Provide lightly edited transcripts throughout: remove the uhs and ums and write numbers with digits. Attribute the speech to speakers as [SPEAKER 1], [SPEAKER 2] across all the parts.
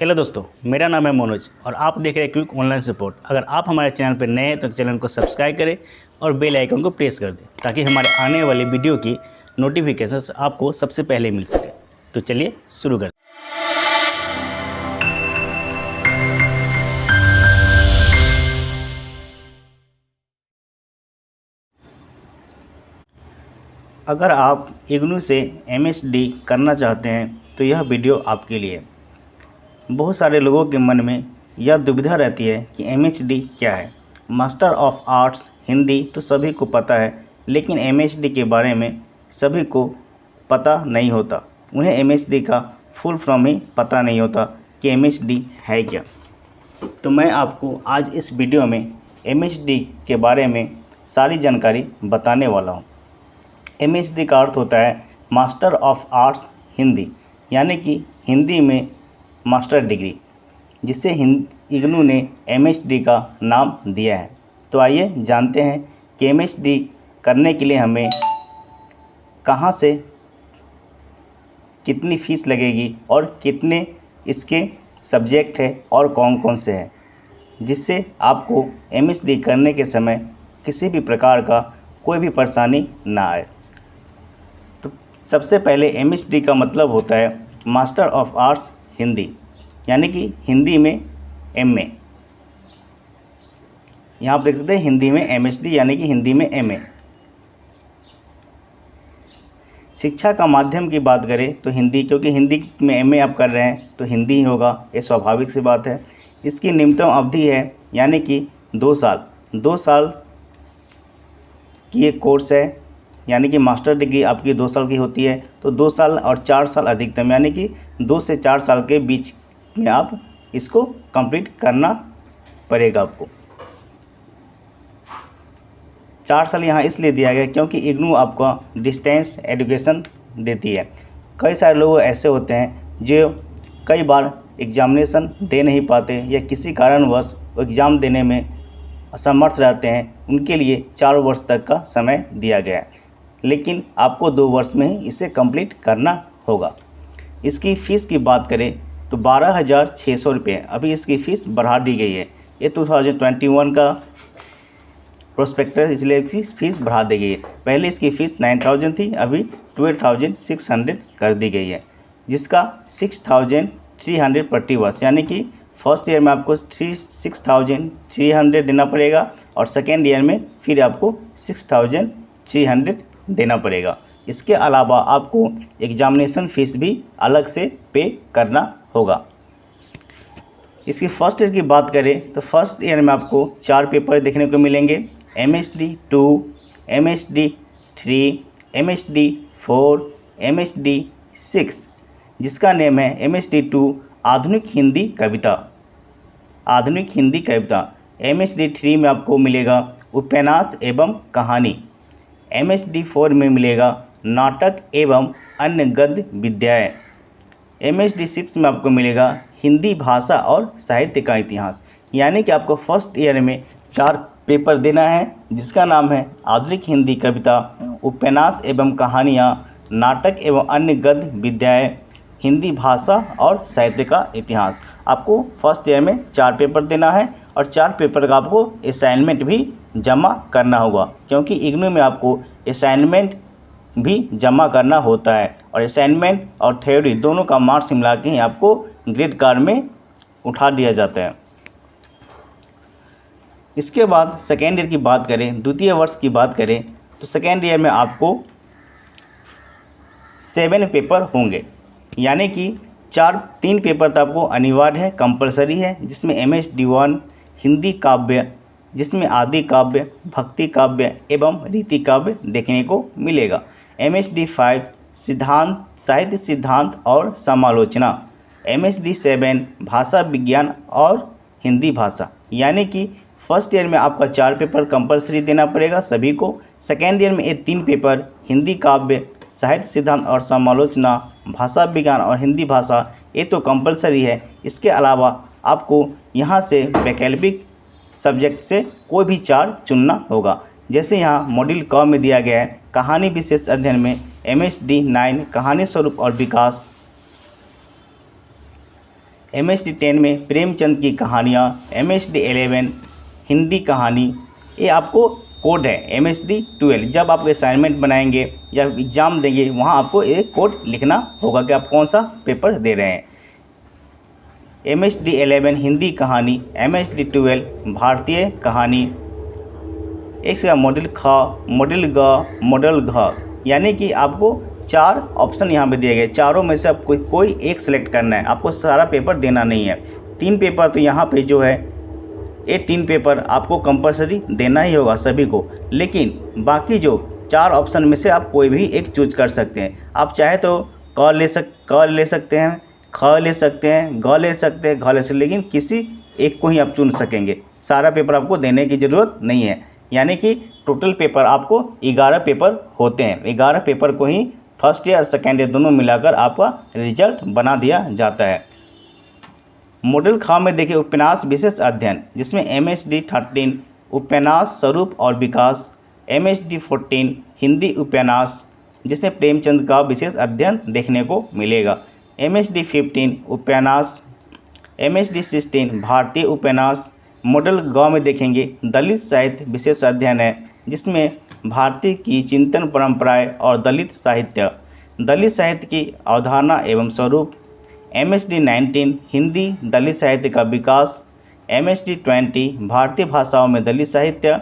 [SPEAKER 1] Hello दोस्तों, मेरा नाम है मनोज और आप देख रहे हैं क्विक ऑनलाइन सपोर्ट। अगर आप हमारे चैनल पर नए हैं तो चैनल को सब्सक्राइब करें और बेल आइकन को प्रेस कर दें ताकि हमारे आने वाली वीडियो की नोटिफिकेशंस आपको सबसे पहले मिल सके। तो चलिए शुरू करते हैं। अगर आप इग्नू से एमएसडी करना चाहते हैं तो यह वीडियो आपके लिए। बहुत सारे लोगों के मन में यह दुविधा रहती है कि एमएचडी क्या है। मास्टर ऑफ आर्ट्स हिंदी तो सभी को पता है, लेकिन एमएचडी के बारे में सभी को पता नहीं होता। उन्हें एमएचडी का फुल फॉर्म ही पता नहीं होता कि एमएचडी है क्या। तो मैं आपको आज इस वीडियो में एमएचडी के बारे में सारी जानकारी बताने वाला हूँ। एमएचडी का अर्थ होता है मास्टर ऑफ आर्ट्स हिंदी, यानी कि हिंदी में मास्टर डिग्री, जिसे इग्नू ने एमएचडी का नाम दिया है। तो आइए जानते हैं कि एमएचडी करने के लिए हमें कहाँ से कितनी फ़ीस लगेगी और कितने इसके सब्जेक्ट है और कौन कौन से हैं, जिससे आपको एमएचडी करने के समय किसी भी प्रकार का कोई भी परेशानी ना आए। तो सबसे पहले एमएचडी का मतलब होता है मास्टर ऑफ आर्ट्स हिंदी, यानी कि हिंदी में एमए। यहाँ आप देख सकते हैं हिंदी में एमएचडी यानी कि हिंदी में एमए। शिक्षा का माध्यम की बात करें तो हिंदी, क्योंकि हिंदी में एमए आप कर रहे हैं तो हिंदी ही होगा, ये स्वाभाविक सी बात है। इसकी न्यूनतम अवधि है यानी कि 2 साल। 2 साल की एक कोर्स है, यानी कि मास्टर डिग्री आपकी 2 साल की होती है। तो 2 साल और 4 साल अधिकतम, यानी कि 2 से 4 साल के बीच में आप इसको कंप्लीट करना पड़ेगा आपको। 4 साल यहाँ इसलिए दिया गया क्योंकि इग्नू आपका डिस्टेंस एजुकेशन देती है। कई सारे लोग ऐसे होते हैं जो कई बार एग्जामिनेशन दे नहीं पाते या किसी कारणवश एग्ज़ाम देने में असमर्थ रहते हैं, उनके लिए 4 वर्ष तक का समय दिया गया है, लेकिन आपको 2 वर्ष में ही इसे कंप्लीट करना होगा। इसकी फ़ीस की बात करें तो 12,600 रुपये अभी इसकी फ़ीस बढ़ा दी गई है। ये 2021 का प्रोस्पेक्टस, इसलिए इसकी फ़ीस बढ़ा दी गई है। पहले इसकी फ़ीस 9,000 थी, अभी 12,600 कर दी गई है, जिसका 6,300 प्रति वर्ष, यानी कि फर्स्ट ईयर में आपको 6,300 देना पड़ेगा और सेकेंड ईयर में फिर आपको 6,300 देना पड़ेगा। इसके अलावा आपको एग्जामिनेशन फ़ीस भी अलग से पे करना होगा। इसकी फर्स्ट ईयर की बात करें तो फर्स्ट ईयर में आपको 4 पेपर देखने को मिलेंगे, एमएचडी 2, एमएचडी 3, एमएचडी 4, एमएचडी 6, जिसका नेम है एमएचडी 2 आधुनिक हिंदी कविता। आधुनिक हिंदी कविता। एमएचडी 3 में आपको मिलेगा उपन्यास एवं कहानी। एमएचडी 4 में मिलेगा नाटक एवं अन्य गद्य विद्याएँ। एमएचडी 6 में आपको मिलेगा हिंदी भाषा और साहित्य का इतिहास। यानी कि आपको फर्स्ट ईयर में 4 पेपर देना है, जिसका नाम है आधुनिक हिंदी कविता, उपन्यास एवं कहानियाँ, नाटक एवं अन्य गद्य विद्याएँ, हिंदी भाषा और साहित्य का इतिहास। आपको फर्स्ट ईयर में 4 पेपर देना है और 4 पेपर का आपको असाइनमेंट भी जमा करना होगा, क्योंकि इग्नू में आपको असाइनमेंट भी जमा करना होता है और असाइनमेंट और थ्योरी दोनों का मार्क्स मिला के ही आपको ग्रेड कार्ड में उठा दिया जाता है। इसके बाद सेकेंड ईयर की बात करें, द्वितीय वर्ष की बात करें तो सेकेंड ईयर में आपको 7 पेपर होंगे, यानी कि 3 पेपर तो आपको अनिवार्य है, कंपलसरी है, जिसमें एमएचडी 1 हिंदी काव्य, जिसमें आदि काव्य, भक्ति काव्य एवं रीति काव्य देखने को मिलेगा। एमएचडी 5 सिद्धांत, साहित्य सिद्धांत और समालोचना। एमएचडी 7 भाषा विज्ञान और हिंदी भाषा। यानी कि फर्स्ट ईयर में आपका 4 पेपर कंपलसरी देना पड़ेगा सभी को। सेकेंड ईयर में ये 3 पेपर हिंदी काव्य, साहित्य सिद्धांत और समालोचना, भाषा विज्ञान और हिंदी भाषा, ये तो कंपलसरी है। इसके अलावा आपको यहाँ से वैकल्पिक सब्जेक्ट से कोई भी 4 चुनना होगा। जैसे यहाँ मॉड्यूल क में दिया गया है कहानी विशेष अध्ययन में एमएचडी 9 कहानी स्वरूप और विकास, MSD 10 में प्रेमचंद की कहानियाँ, MSD 11 हिंदी कहानी, ये आपको कोड है। MSD 12 जब आप असाइनमेंट बनाएंगे या एग्ज़ाम देंगे वहाँ आपको एक कोड लिखना होगा कि आप कौन सा पेपर दे रहे हैं। MSD 11 हिंदी कहानी, MSD 12 भारतीय कहानी, एक से मॉडल ख, मॉडल ग, मॉडल घ, यानी कि आपको 4 ऑप्शन यहाँ पे दिए गए। चारों में से आप कोई एक सेलेक्ट करना है, आपको सारा पेपर देना नहीं है। 3 पेपर तो यहाँ पे जो है ये 3 पेपर आपको कंपलसरी देना ही होगा सभी को, लेकिन बाकी जो 4 ऑप्शन में से आप कोई भी एक चूज कर सकते हैं। आप चाहे तो क ले सकते हैं, ख ले सकते हैं, ग ले सकते हैं, घ ले सकते हैं, लेकिन किसी एक को ही आप चुन सकेंगे। सारा पेपर आपको देने की ज़रूरत नहीं है, यानी कि टोटल पेपर आपको 11 पेपर होते हैं। 11 पेपर को ही फर्स्ट ईयर और सेकेंड ईयर दोनों मिलाकर आपका रिजल्ट बना दिया जाता है। मॉडल ख में देखिए उपन्यास विशेष अध्ययन, जिसमें MSD 13 उपन्यास स्वरूप और विकास, MSD 14 हिंदी उपन्यास जिसमें प्रेमचंद का विशेष अध्ययन देखने को मिलेगा, MSD 15 उपन्यास, MSD 16 भारतीय उपन्यास। मॉडल ग में देखेंगे दलित साहित्य विशेष अध्ययन है, जिसमें भारतीय की चिंतन परंपराएं और दलित साहित्य की अवधारणा एवं स्वरूप, MSD 19 हिंदी दलित साहित्य का विकास, MSD 20 भारतीय भाषाओं में दलित साहित्य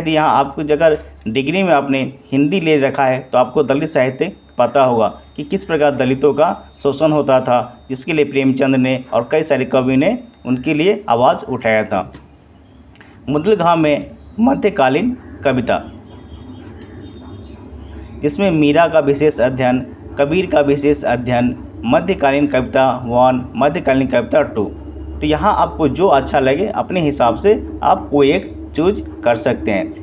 [SPEAKER 1] यहाँ आपको अगर डिग्री में आपने हिंदी ले रखा है तो आपको दलित साहित्य पता होगा कि किस प्रकार दलितों का शोषण होता था, जिसके लिए प्रेमचंद ने और कई सारे कवि ने उनके लिए आवाज़ उठाया था। मॉडल घ में मध्यकालीन कविता, जिसमें मीरा का विशेष अध्ययन, कबीर का विशेष अध्ययन, मध्यकालीन कविता 1, मध्यकालीन कविता 2। तो यहाँ आपको जो अच्छा लगे अपने हिसाब से आप कोई एक चूज कर सकते हैं,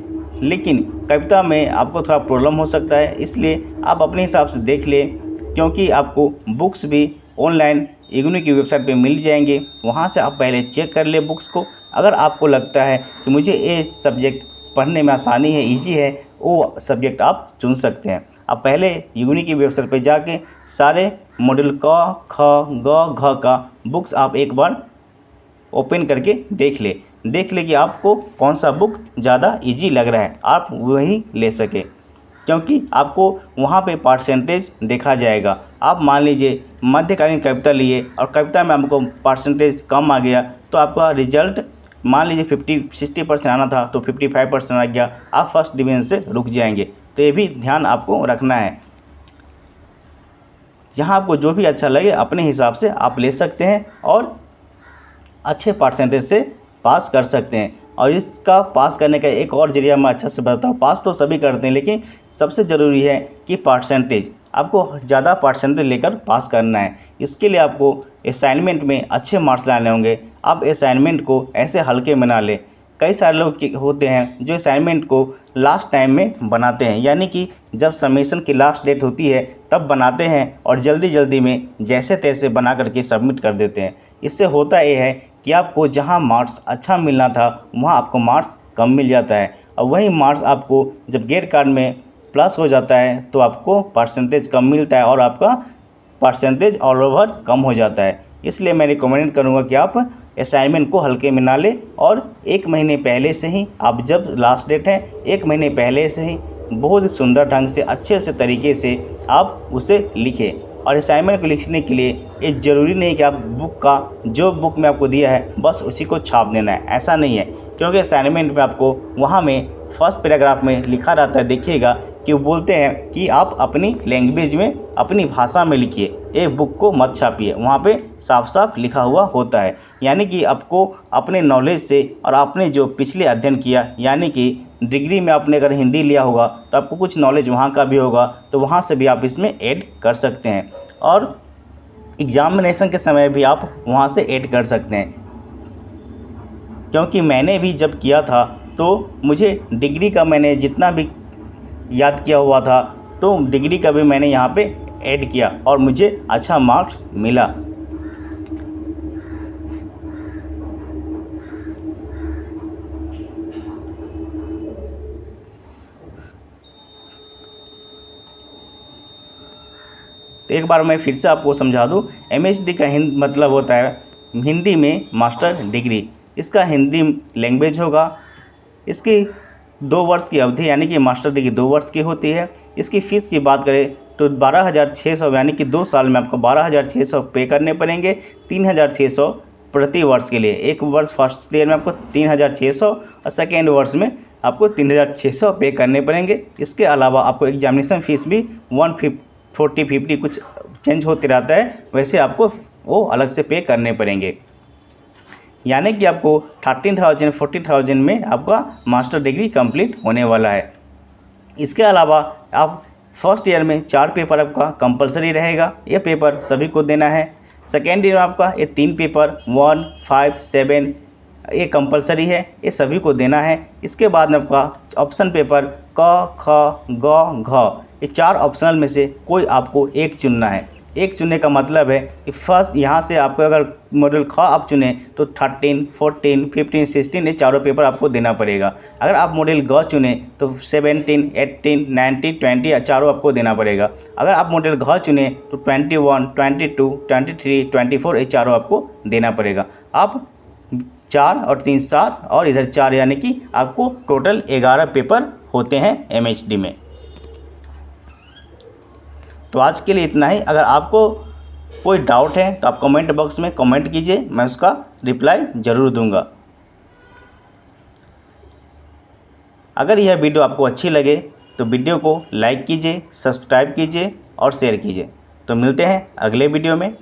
[SPEAKER 1] लेकिन कविता में आपको थोड़ा प्रॉब्लम हो सकता है, इसलिए आप अपने हिसाब से देख लें, क्योंकि आपको बुक्स भी ऑनलाइन इग्नू की वेबसाइट पे मिल जाएंगे। वहाँ से आप पहले चेक कर ले बुक्स को। अगर आपको लगता है कि मुझे ये सब्जेक्ट पढ़ने में आसानी है, ईजी है, वो सब्जेक्ट आप चुन सकते हैं। आप पहले इग्नू की वेबसाइट पे जाके सारे मॉडल क, ख, ग, घ का बुक्स आप एक बार ओपन करके देख ले कि आपको कौन सा बुक ज़्यादा इजी लग रहा है, आप वही ले सके, क्योंकि आपको वहाँ पे परसेंटेज देखा जाएगा। आप मान लीजिए मध्यकालीन कविता लिए और कविता में आपको परसेंटेज कम आ गया तो आपका रिजल्ट मान लीजिए 60% आना था तो 55% आ गया, आप फर्स्ट डिवीजन से रुक जाएंगे। तो ये भी ध्यान आपको रखना है। यहाँ आपको जो भी अच्छा लगे अपने हिसाब से आप ले सकते हैं और अच्छे परसेंटेज से पास कर सकते हैं। और इसका पास करने का एक और जरिया मैं अच्छा से बताऊँ। पास तो सभी करते हैं, लेकिन सबसे ज़रूरी है कि परसेंटेज, आपको ज़्यादा परसेंटेज लेकर पास करना है। इसके लिए आपको असाइनमेंट में अच्छे मार्क्स लाने होंगे। आप असाइनमेंट को ऐसे हल्के में ना लें। कई सारे लोग होते हैं जो असाइनमेंट को लास्ट टाइम में बनाते हैं, यानी कि जब सबमिशन की लास्ट डेट होती है तब बनाते हैं और जल्दी में जैसे तैसे बना करके सबमिट कर देते हैं। इससे होता यह है कि आपको जहां मार्क्स अच्छा मिलना था वहां आपको मार्क्स कम मिल जाता है, और वही मार्क्स आपको जब गेट कार्ड में प्लस हो जाता है तो आपको परसेंटेज कम मिलता है और आपका परसेंटेज ऑल ओवर कम हो जाता है। इसलिए मैं रिकमेंड करूँगा कि आप असाइनमेंट को हल्के में ना लें और 1 महीने पहले से ही, आप जब लास्ट डेट है 1 महीने पहले से ही बहुत सुंदर ढंग से अच्छे से तरीके से आप उसे लिखें। और असाइनमेंट को लिखने के लिए ये ज़रूरी नहीं कि आप जो बुक में आपको दिया है बस उसी को छाप देना है, ऐसा नहीं है। क्योंकि असाइनमेंट में आपको वहाँ में फर्स्ट पैराग्राफ में लिखा रहता है, देखिएगा कि वो बोलते हैं कि आप अपनी लैंग्वेज में, अपनी भाषा में लिखिए, एक बुक को मत छापिए। वहाँ पे साफ लिखा हुआ होता है, यानी कि आपको अपने नॉलेज से और आपने जो पिछले अध्ययन किया, यानी कि डिग्री में आपने अगर हिंदी लिया होगा तो आपको कुछ नॉलेज वहाँ का भी होगा, तो वहाँ से भी आप इसमें ऐड कर सकते हैं। और एग्जामिनेशन के समय भी आप वहाँ से ऐड कर सकते हैं, क्योंकि मैंने भी जब किया था तो मुझे डिग्री का मैंने जितना भी याद किया हुआ था तो डिग्री का भी मैंने यहाँ पे ऐड किया और मुझे अच्छा मार्क्स मिला। तो एक बार मैं फिर से आपको समझा दूँ, MHD का मतलब होता है हिंदी में मास्टर डिग्री। इसका हिंदी लैंग्वेज होगा। इसकी 2 वर्ष की अवधि यानी कि मास्टर डिग्री 2 वर्ष की होती है। इसकी फ़ीस की बात करें तो 12,600 यानी कि 2 साल में आपको 12,600 पे करने पड़ेंगे। 3,600 प्रति वर्ष के लिए। एक वर्ष फर्स्ट ईयर में आपको 3,600 और सेकेंड वर्ष में आपको 3,600 पे करने पड़ेंगे। इसके अलावा आपको एग्जामिनेशन फ़ीस भी 140-50 कुछ चेंज होते रहता है, वैसे आपको वो अलग से पे करने पड़ेंगे। यानी कि आपको 13,000-40,000 में आपका मास्टर डिग्री कंप्लीट होने वाला है। इसके अलावा आप फर्स्ट ईयर में 4 पेपर आपका कंपलसरी रहेगा। ये पेपर सभी को देना है। सेकेंड ईयर में आपका ये 3 पेपर 1, 5, 7 ये कंपलसरी है, ये सभी को देना है। इसके बाद में आपका ऑप्शन पेपर क, ख, ग, घ ये 4 ऑप्शनल में से कोई आपको एक चुनना है। एक चुनने का मतलब है कि फर्स्ट यहाँ से आपको अगर मॉडल ख आप चुने तो 13, 14, 15, 16 ये चारों पेपर आपको देना पड़ेगा। अगर आप मॉडल ग चुने तो 17, 18, 19, 20 या चारों आपको देना पड़ेगा। अगर आप मॉडल घ चुने तो 21, 22, 23, 24 ये चारों आपको देना पड़ेगा। आप 4 और 3 7 और इधर 4 यानी कि आपको टोटल 11 पेपर होते हैं MHD में। तो आज के लिए इतना ही। अगर आपको कोई डाउट है तो आप कमेंट बॉक्स में कमेंट कीजिए, मैं उसका रिप्लाई ज़रूर दूंगा। अगर यह वीडियो आपको अच्छी लगे तो वीडियो को लाइक कीजिए, सब्सक्राइब कीजिए और शेयर कीजिए। तो मिलते हैं अगले वीडियो में।